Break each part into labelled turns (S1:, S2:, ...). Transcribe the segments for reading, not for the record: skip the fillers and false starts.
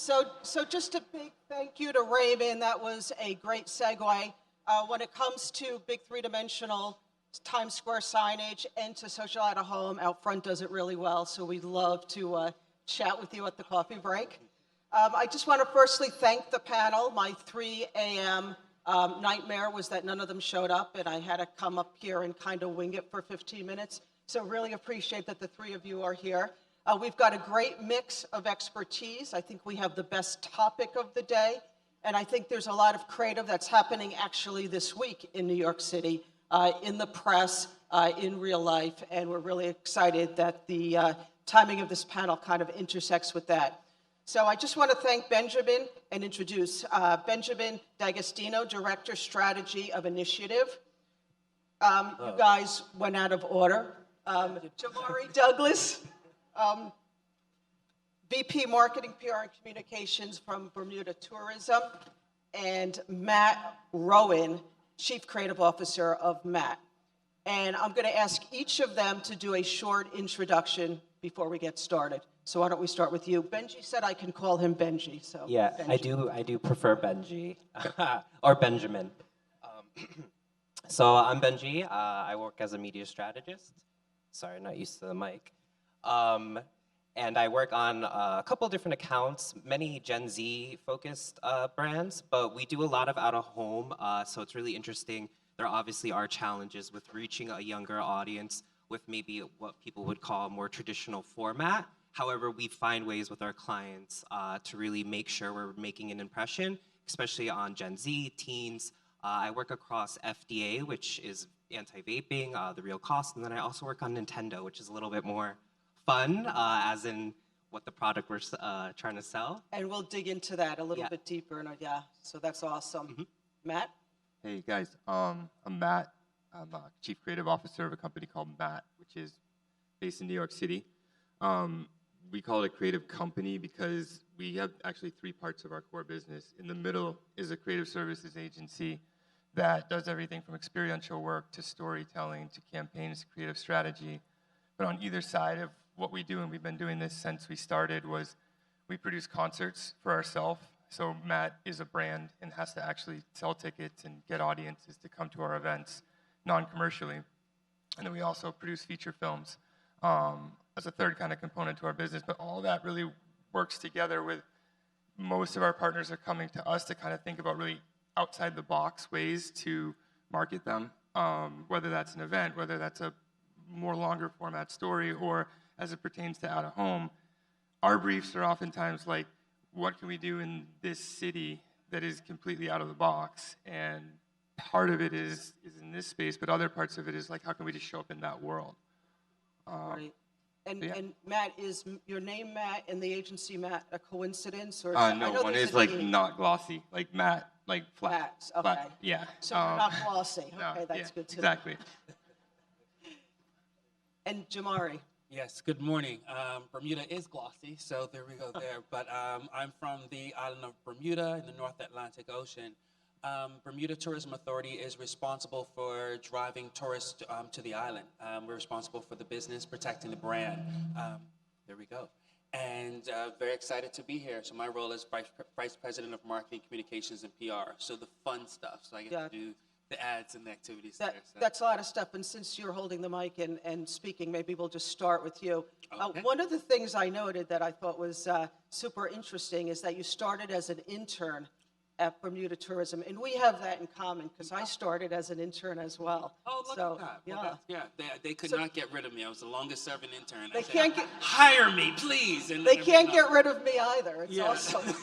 S1: So just a big thank you to Rowean. That was a great segue. When it comes to big three-dimensional Times Square signage and to social out of home, Outfront does it really well, so we'd love to chat with you at the coffee break. I just want to firstly thank the panel. My 3 a.m. Nightmare was that none of them showed up, and I had to come up here and kind of wing it for 15 minutes. So really appreciate that the 3 of you are here. We've got a great mix of expertise. I think we have the best topic of the day, and I think there's a lot of creative that's happening actually this week in New York City, in the press, in real life, and we're really excited that the timing of this panel kind of intersects with that. So I just want to thank Benjamin and introduce Benjamin D'Agostino, Director Strategy of Initiative. You guys went out of order. Jamari Douglas, VP Marketing, PR, and Communications from Bermuda Tourism, and Matt Rowean, Chief Creative Officer of Matt. And I'm going to ask each of them to do a short introduction before we get started. So why don't we start with you? Benji said I can call him Benji. So
S2: yeah,
S1: Benji.
S2: I do prefer Benji or Benjamin. So I'm Benji. I work as a media strategist. Sorry, not used to the mic. And I work on a couple different accounts, many Gen Z focused brands, but we do a lot of out of home. So it's really interesting. There obviously are challenges with reaching a younger audience with maybe what people would call a more traditional format. However, we find ways with our clients to really make sure we're making an impression, especially on Gen Z, teens. I work across FDA, which is anti-vaping, the real cost, and then I also work on Nintendo, which is a little bit more fun, as in what the product we're trying to sell.
S1: And we'll dig into that a little bit deeper. And so that's awesome. Mm-hmm. Matt?
S3: Hey guys, I'm Matt. I'm Chief Creative Officer of a company called Matt, which is based in New York City. We call it a creative company because we have actually 3 parts of our core business. In the middle is a creative services agency that does everything from experiential work to storytelling to campaigns to creative strategy. But on either side of what we do, and we've been doing this since we started, was we produce concerts for ourselves. So Matt is a brand and has to actually sell tickets and get audiences to come to our events non-commercially. And then we also produce feature films as a third kind of component to our business. But all that really works together with most of our partners are coming to us to kind of think about really outside the box ways to market them, whether that's an event, whether that's a more longer format story, or as it pertains to out of home. Our briefs are oftentimes like, what can we do in this city that is completely out of the box? And part of it is in this space, but other parts of it is like, how can we just show up in that world?
S1: Right. And Matt, is your name Matt and the agency Matt a coincidence? Or
S3: no, one is like not glossy, like Matt, like flat.
S1: Matt, okay.
S3: Flat, yeah.
S1: So we're not glossy.
S3: No,
S1: okay, that's good to
S3: exactly.
S1: know. And Jamari.
S4: Yes, good morning. Bermuda is glossy, so there we go there. But I'm from the island of Bermuda in the North Atlantic Ocean. Bermuda Tourism Authority is responsible for driving tourists to the island. We're responsible for the business, protecting the brand. There we go. And very excited to be here. So my role is Vice President of Marketing, Communications, and PR. So the fun stuff. So I get to do the ads and the activities there. So.
S1: That's a lot of stuff. And since you're holding the mic and speaking, maybe we'll just start with you.
S4: Okay.
S1: One of the things I noted that I thought was super interesting is that you started as an intern at Bermuda Tourism, and we have that in common because I started as an intern as well.
S4: Oh, look at that. Well, they could not get rid of me. I was the longest serving intern.
S1: They can't get
S4: hire me, please. And
S1: they can't get rid of me either. It's
S4: yeah.
S1: awesome.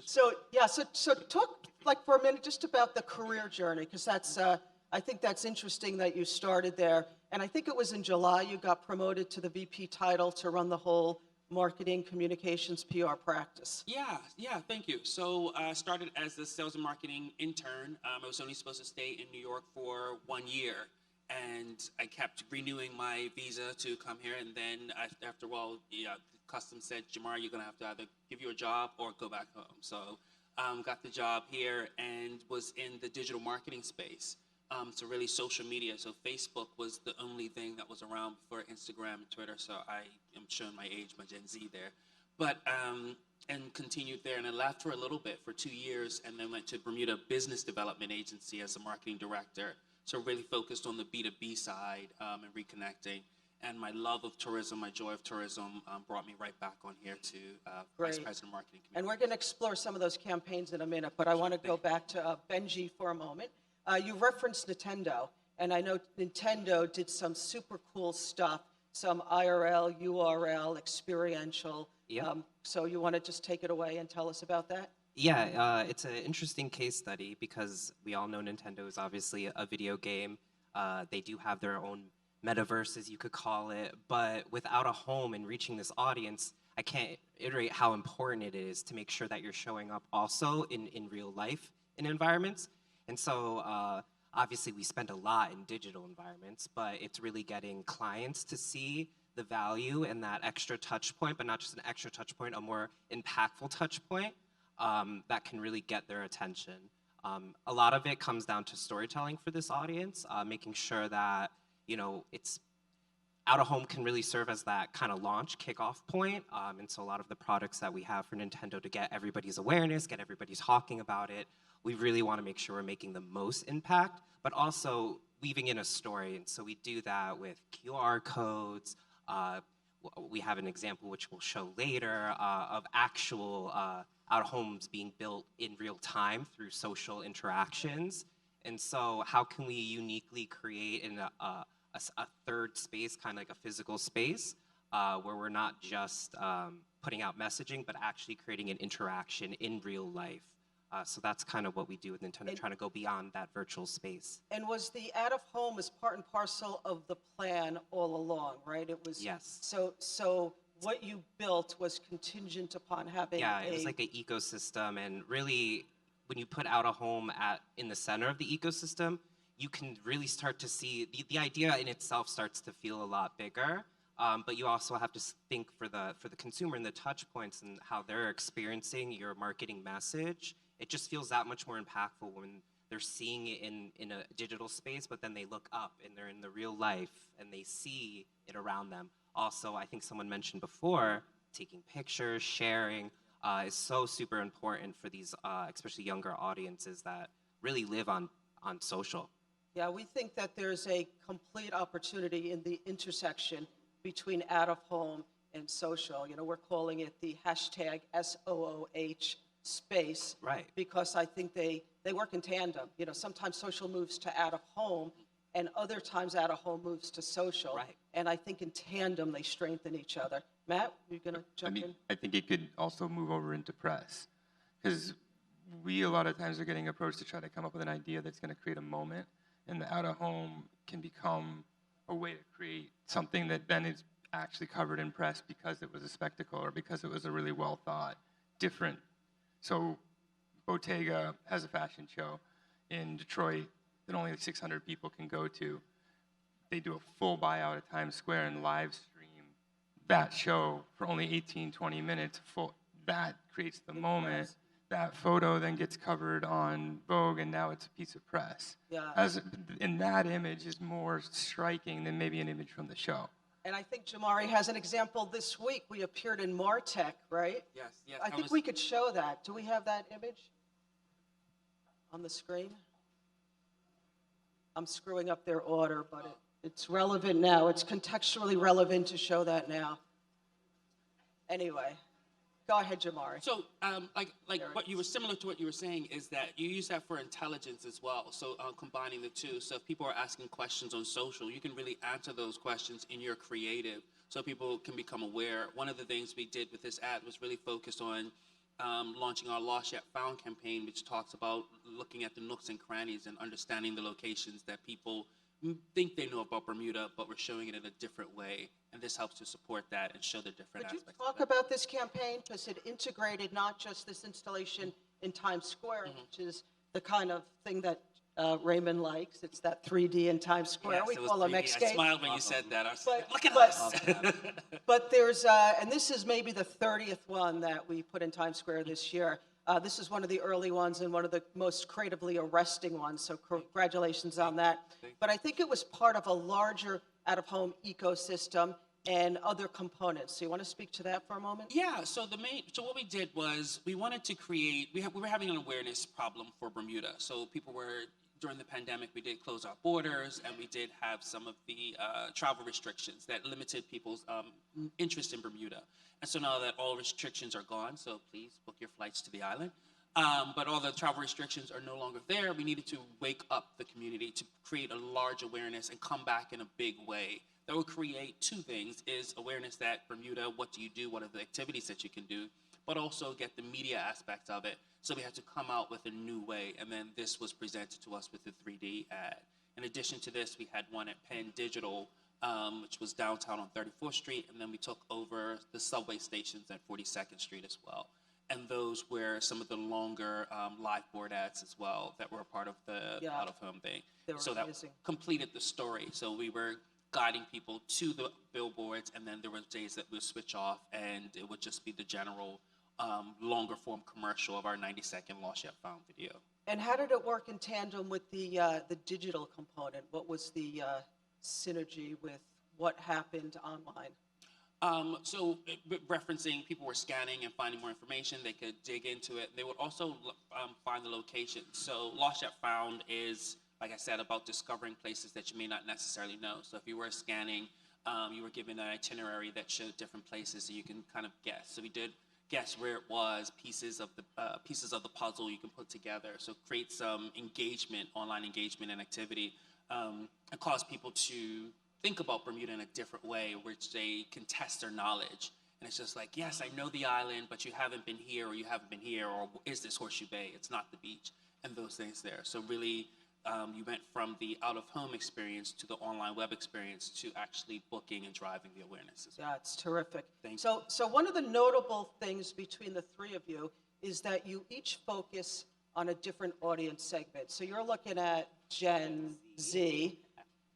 S1: So talk like for a minute just about the career journey, because that's I think that's interesting that you started there, and I think it was in July you got promoted to the VP title to run the whole marketing, communications, PR practice.
S4: Yeah, thank you. So I started as a sales and marketing intern. I was only supposed to stay in New York for 1 year, and I kept renewing my visa to come here, and then after a while, Customs said, Jamari, you're going to have to either give you a job or go back home. So got the job here and was in the digital marketing space. So really social media. So Facebook was the only thing that was around before Instagram and Twitter. So I am showing my age, my Gen Z there. but and continued there, and I left for a little bit for 2 years, and then went to Bermuda Business Development Agency as a marketing director. So really focused on the B2B side and reconnecting. And my love of tourism, my joy of tourism, brought me right back on here to Vice
S1: Great.
S4: President of Marketing.
S1: And we're going to explore some of those campaigns in a minute, but I want to go back to Benji for a moment. You referenced Nintendo, and I know Nintendo did some super cool stuff, some IRL, URL, experiential.
S2: Yep.
S1: So you want to just take it away and tell us about that?
S2: Yeah, it's an interesting case study because we all know Nintendo is obviously a video game. They do have their own metaverse, as you could call it, but without a home and reaching this audience, I can't iterate how important it is to make sure that you're showing up also in real life in environments. And so obviously we spend a lot in digital environments, but it's really getting clients to see the value and that extra touch point, but not just an extra touch point, a more impactful touch point that can really get their attention. A lot of it comes down to storytelling for this audience, making sure that, it's out of home can really serve as that kind of launch kickoff point. And so a lot of the products that we have for Nintendo to get everybody's awareness, get everybody talking about it, we really want to make sure we're making the most impact, but also weaving in a story. And so we do that with QR codes. We have an example which we'll show later of actual out-of-homes being built in real time through social interactions. And so how can we uniquely create a third space, kind of like a physical space, where we're not just putting out messaging, but actually creating an interaction in real life. So that's kind of what we do with Nintendo, trying to go beyond that virtual space.
S1: And was the out-of-home as part and parcel of the plan all along, right? It was.
S2: Yes.
S1: So what you built was contingent upon having
S2: it was like an ecosystem, and really, when you put out-of-home in the center of the ecosystem, you can really start to see the idea in itself starts to feel a lot bigger. But you also have to think for the consumer and the touch points and how they're experiencing your marketing message. It just feels that much more impactful when they're seeing it in a digital space, but then they look up and they're in the real life and they see it around them. Also, I think someone mentioned before, taking pictures, sharing is so super important for these, especially younger audiences that really live on social.
S1: Yeah, we think that there's a complete opportunity in the intersection between out-of-home and social. We're calling it the hashtag SOOH space.
S2: Right.
S1: Because I think they work in tandem. Sometimes social moves to out-of-home, and other times out-of-home moves to social.
S2: Right.
S1: And I think in tandem, they strengthen each other. Matt, you're going to jump in?
S3: I think it could also move over into press, because we a lot of times are getting approached to try to come up with an idea that's going to create a moment, and the out-of-home can become a way to create something that then is actually covered in press because it was a spectacle or because it was a really well thought, different. So Bottega has a fashion show in Detroit that only 600 people can go to. They do a full buyout at Times Square and live stream that show for only 18, 20 minutes. That creates the moment. That photo then gets covered on Vogue, and now it's a piece of press.
S1: Yeah.
S3: And that image is more striking than maybe an image from the show.
S1: And I think Jamari has an example this week. We appeared in MarTech, right?
S4: Yes.
S1: I think we could show that. Do we have that image on the screen? I'm screwing up their order, but it's relevant now. It's contextually relevant to show that now. Anyway, go ahead, Jamari.
S4: So, what you were similar to what you were saying is that you use that for intelligence as well. So, combining the two. So, if people are asking questions on social, you can really answer those questions in your creative, so people can become aware. One of the things we did with this ad was really focused on launching our Lost Yet Found campaign, which talks about looking at the nooks and crannies and understanding the locations that people think they know about Bermuda, but we're showing it in a different way. And this helps to support that and show the different
S1: Could you
S4: aspects.
S1: talk about this campaign? Because it integrated not just this installation in Times Square, which is the kind of thing that Raymond likes. It's that 3D in Times Square.
S4: Yes,
S1: We
S4: it was
S1: call them
S4: 3D. I
S1: Xscape.
S4: smiled when you said that. I was
S1: But-
S4: like, look at
S1: but-
S4: us.
S1: But there's, and this is maybe the 30th one that we put in Times Square this year. This is one of the early ones and one of the most creatively arresting ones, so congratulations on that. But I think it was part of a larger out-of-home ecosystem and other components. So you want to speak to that for a moment?
S4: Yeah, so what we did was we wanted to create, we were having an awareness problem for Bermuda. So people were, during the pandemic, we did close our borders, and we did have some of the travel restrictions that limited people's interest in Bermuda. And so now that all restrictions are gone, so please book your flights to the island. But all the travel restrictions are no longer there. We needed to wake up the community to create a large awareness and come back in a big way. That will create two things, is awareness that Bermuda, what do you do, what are the activities that you can do, but also get the media aspect of it. So we had to come out with a new way, and then this was presented to us with the 3D ad. In addition to this, we had one at Penn Digital, which was downtown on 34th Street, and then we took over the subway stations at 42nd Street as well. And those were some of the longer live board ads as well that were a part of the out-of-home thing. So that completed the story. So we were guiding people to the billboards, and then there were days that we'd switch off, and it would just be the general longer form commercial of our 90-second Lost Yet Found video.
S1: And how did it work in tandem with the digital component? What was the synergy with what happened online?
S4: So referencing, people were scanning and finding more information. They could dig into it. They would also find the location. So Lost Yet Found is, like I said, about discovering places that you may not necessarily know. So if you were scanning, you were given an itinerary that showed different places, so you can kind of guess. So we did guess where it was, pieces of the puzzle you can put together. So create some engagement, online engagement and activity, and cause people to think about Bermuda in a different way, which they can test their knowledge. And it's just like, yes, I know the island, but you haven't been here, or you haven't been here, or is this Horseshoe Bay? It's not the beach, and those things there. So really, you went from the out-of-home experience to the online web experience to actually booking and driving the awareness.
S1: Yeah, it's terrific.
S4: Thank
S1: you. So one of the notable things between the three of you is that you each focus on a different audience segment. So you're looking at Gen Z.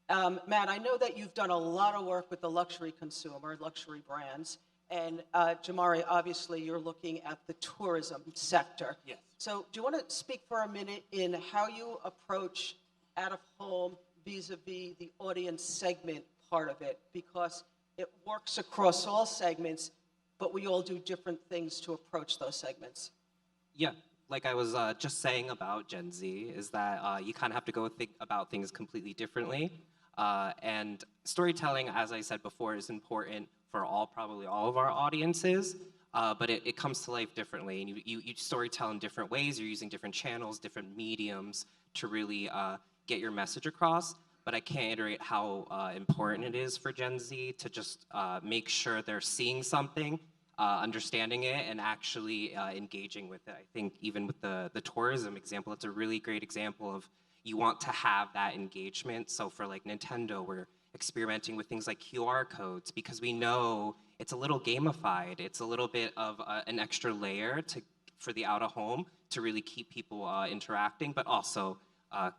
S1: Matt, I know that you've done a lot of work with the luxury consumer, luxury brands, and Jamari, obviously you're looking at the tourism sector.
S4: Yes.
S1: So do you want to speak for a minute in how you approach out-of-home vis-a-vis the audience segment part of it? Because it works across all segments, but we all do different things to approach those segments.
S2: Yeah, like I was just saying about Gen Z, is that you kind of have to go think about things completely differently. And storytelling, as I said before, is important for probably all of our audiences, but it comes to life differently. And you storytell in different ways. You're using different channels, different mediums to really get your message across. But I can't iterate how important it is for Gen Z to just make sure they're seeing something, understanding it, and actually engaging with it. I think even with the tourism example, it's a really great example of you want to have that engagement. So for like Nintendo, we're experimenting with things like QR codes because we know it's a little gamified. It's a little bit of an extra layer for the out-of-home to really keep people interacting, but also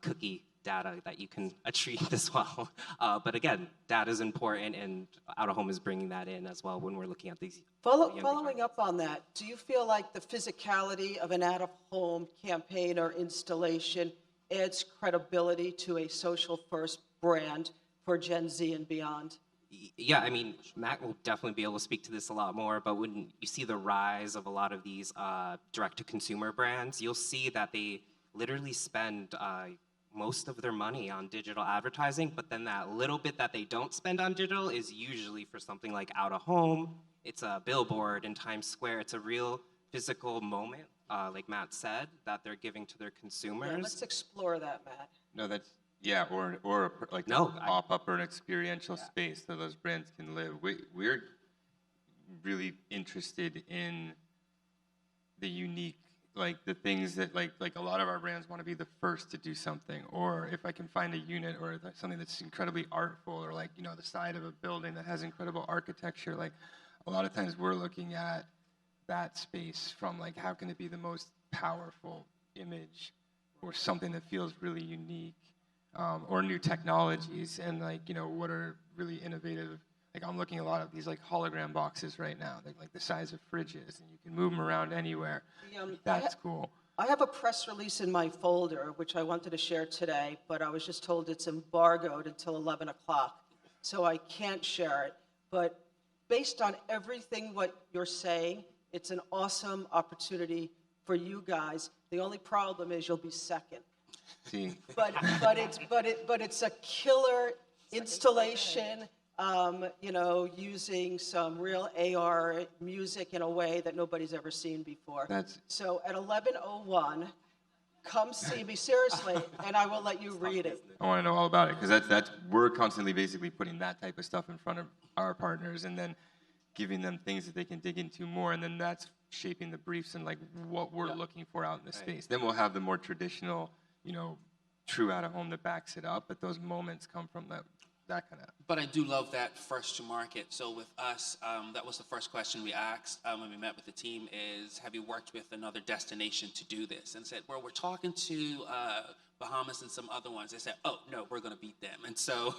S2: cookie data that you can achieve as well. But again, data is important, and out-of-home is bringing that in as well when we're looking at these.
S1: Following up on that, do you feel like the physicality of an out-of-home campaign or installation adds credibility to a social-first brand for Gen Z and beyond?
S2: Yeah, I mean, Matt will definitely be able to speak to this a lot more, but when you see the rise of a lot of these direct-to-consumer brands, you'll see that they literally spend most of their money on digital advertising, but then that little bit that they don't spend on digital is usually for something like out-of-home. It's a billboard in Times Square. It's a real physical moment, like Matt said, that they're giving to their consumers.
S1: Yeah, let's explore that, Matt.
S3: No, that's, yeah, or a pop-up or an experiential space so those brands can live. We're really interested in the unique, like the things that like a lot of our brands want to be the first to do something, or if I can find a unit or something that's incredibly artful, or like, you know, the side of a building that has incredible architecture, like a lot of times we're looking at that space from like, how can it be the most powerful image or something that feels really unique, or new technologies, and like, you know, what are really innovative. Like I'm looking at a lot of these like hologram boxes right now, like the size of fridges, and you can move them around anywhere. That's cool.
S1: I have a press release in my folder, which I wanted to share today, but I was just told it's embargoed until 11 o'clock, so I can't share it. But based on everything what you're saying, it's an awesome opportunity for you guys. The only problem is you'll be second.
S3: See,
S1: But it's a killer installation. Using some real AR music in a way that nobody's ever seen before. So at 11:01, come see me seriously, and I will let you read it.
S3: I want to know all about it because that's we're constantly basically putting that type of stuff in front of our partners and then giving them things that they can dig into more, and then that's shaping the briefs and like what we're looking for out in the space. Then we'll have the more traditional, true out of home that backs it up, but those moments come from that kind of.
S4: But I do love that first to market. So with us, that was the first question we asked when we met with the team is, have you worked with another destination to do this? And said, well, we're talking to Bahamas and some other ones. They said, oh, no, we're going to beat them. And so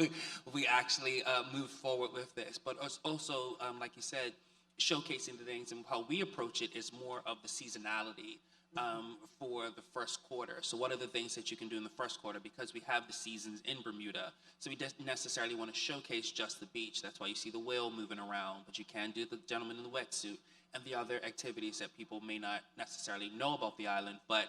S4: we actually moved forward with this. But it's also, like you said, showcasing the things, and how we approach it is more of the seasonality for the first quarter. So what are the things that you can do in the first quarter? Because we have the seasons in Bermuda, so we don't necessarily want to showcase just the beach. That's why you see the whale moving around, but you can do the gentleman in the wetsuit and the other activities that people may not necessarily know about the island, but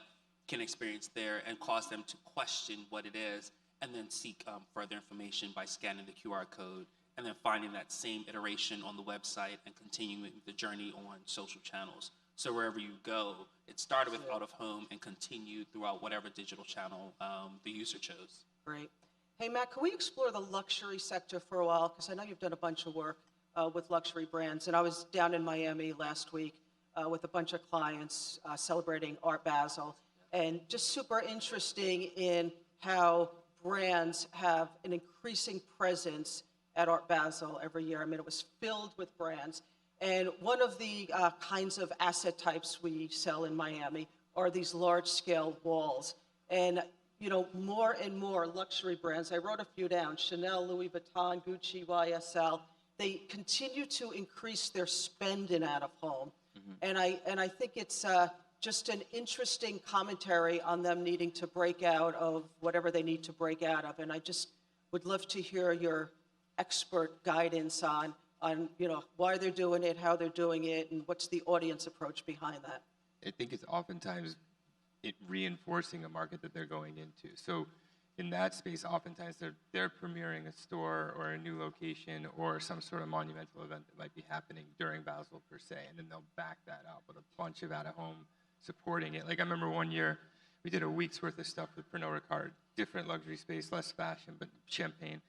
S4: can experience there and cause them to question what it is, and then seek further information by scanning the QR code, and then finding that same iteration on the website and continuing the journey on social channels. So wherever you go, it started with out of home and continued throughout whatever digital channel the user chose.
S1: Great. Hey, Matt, can we explore the luxury sector for a while? Because I know you've done a bunch of work with luxury brands. And I was down in Miami last week with a bunch of clients celebrating Art Basel. And just super interesting in how brands have an increasing presence at Art Basel every year. I mean, it was filled with brands. And one of the kinds of asset types we sell in Miami are these large-scale walls. And, more and more luxury brands, I wrote a few down, Chanel, Louis Vuitton, Gucci, YSL, they continue to increase their spend in out-of-home. Mm-hmm. And I think it's just an interesting commentary on them needing to break out of whatever they need to break out of. And I just would love to hear your expert guidance on why they're doing it, how they're doing it, and what's the audience approach behind that.
S3: I think it's oftentimes it reinforcing a market that they're going into. So in that space, oftentimes they're premiering a store or a new location or some sort of monumental event that might be happening during Basel per se, and then they'll back that up with a bunch of out-of-home supporting it. Like I remember one year we did a week's worth of stuff with Pernod Ricard, different luxury space, less fashion, but champagne.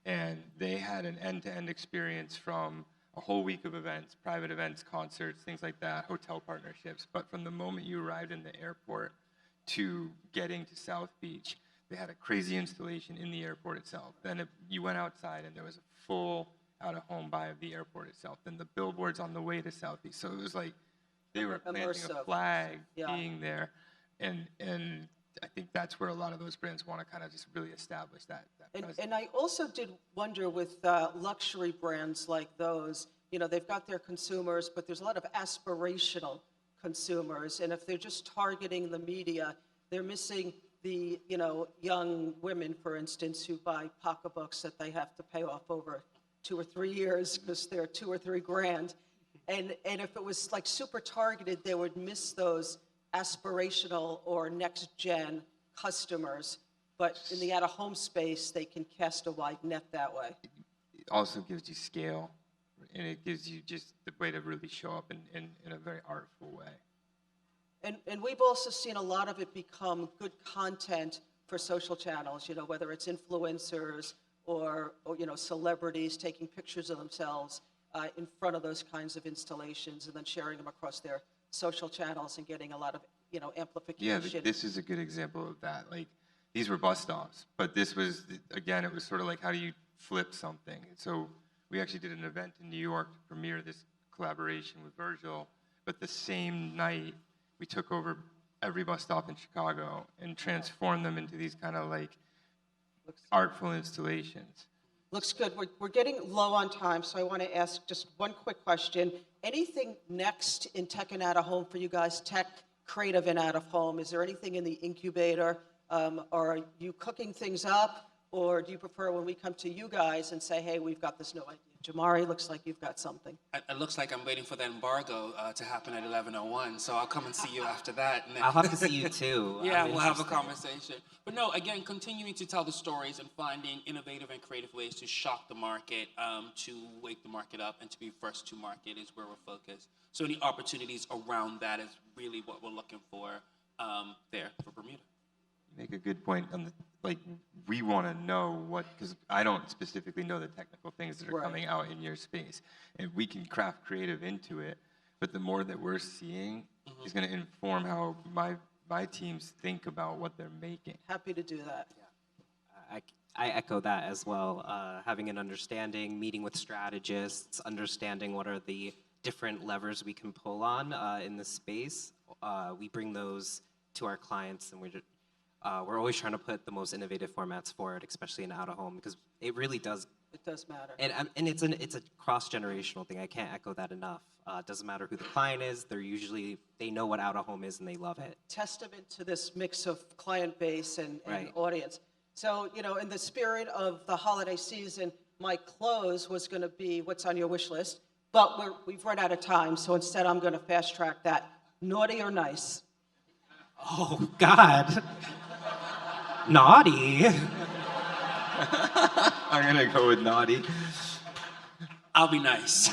S3: And they had an end-to-end experience from a whole week of events, private events, concerts, things like that, hotel partnerships. But from the moment you arrived in the airport to getting to South Beach, they had a crazy installation in the airport itself. Then you went outside and there was a full out-of-home buy of the airport itself. Then the billboards on the way to South Beach. So it was like they were planting a flag, being there. And I think that's where a lot of those brands want to kind of just really establish that presence.
S1: And I also did wonder with luxury brands like those, they've got their consumers, but there's a lot of aspirational consumers. And if they're just targeting the media, they're missing the, young women, for instance, who buy pocketbooks that they have to pay off over 2 or 3 years because they're $2 or $3 grand. And if it was like super targeted, they would miss those aspirational or next-gen customers, but in the out-of-home space, they can cast a wide net that way.
S3: It also gives you scale, and it gives you just the way to really show up in a very artful way.
S1: And we've also seen a lot of it become good content for social channels, whether it's influencers or celebrities taking pictures of themselves in front of those kinds of installations and then sharing them across their social channels and getting a lot of amplification.
S3: Yeah, this is a good example of that. Like these were bus stops, but this was again, it was sort of like how do you flip something? And so we actually did an event in New York to premiere this collaboration with Virgil, but the same night we took over every bus stop in Chicago and transformed them into these kind of like artful installations.
S1: Looks good. We're getting low on time, so I want to ask just one quick question. Anything next in tech and out-of-home for you guys, tech, creative, and out-of-home? Is there anything in the incubator? Are you cooking things up, Or do you prefer when we come to you guys and say, hey, we've got this new idea? Jamari, looks like you've got something.
S4: It looks like I'm waiting for the embargo to happen at 11:01, so I'll come and see you after that. And then-
S2: I'll have to see you too.
S4: Yeah,
S2: I'm
S4: we'll have a
S2: interested.
S4: conversation. But no, again, continuing to tell the stories and finding innovative and creative ways to shock the market, to wake the market up, and to be first to market is where we're focused. So any opportunities around that is really what we're looking for there for Bermuda.
S3: Make a good point on the, like, we want to know what, because I don't specifically know the technical things that are
S1: Right.
S3: coming out in your space, and we can craft creative into it, but the more that we're seeing is going to inform how my teams think about what they're making.
S1: Happy to do that.
S2: I echo that as well. Having an understanding, meeting with strategists, understanding what are the different levers we can pull on in this space. We bring those to our clients, and we're always trying to put the most innovative formats forward, especially in out-of-home, because it really does.
S1: It does matter.
S2: And it's a cross-generational thing. I can't echo that enough. It doesn't matter who the client is. They know what out-of-home is and they love it.
S1: Testament to this mix of client base and
S2: Right.
S1: audience. So, in the spirit of the holiday season, my close was going to be what's on your wish list, but we've run out of time, so instead I'm going to fast track that. Naughty or nice?
S2: Oh, God. Naughty.
S3: I'm going to go with naughty.
S4: I'll be nice.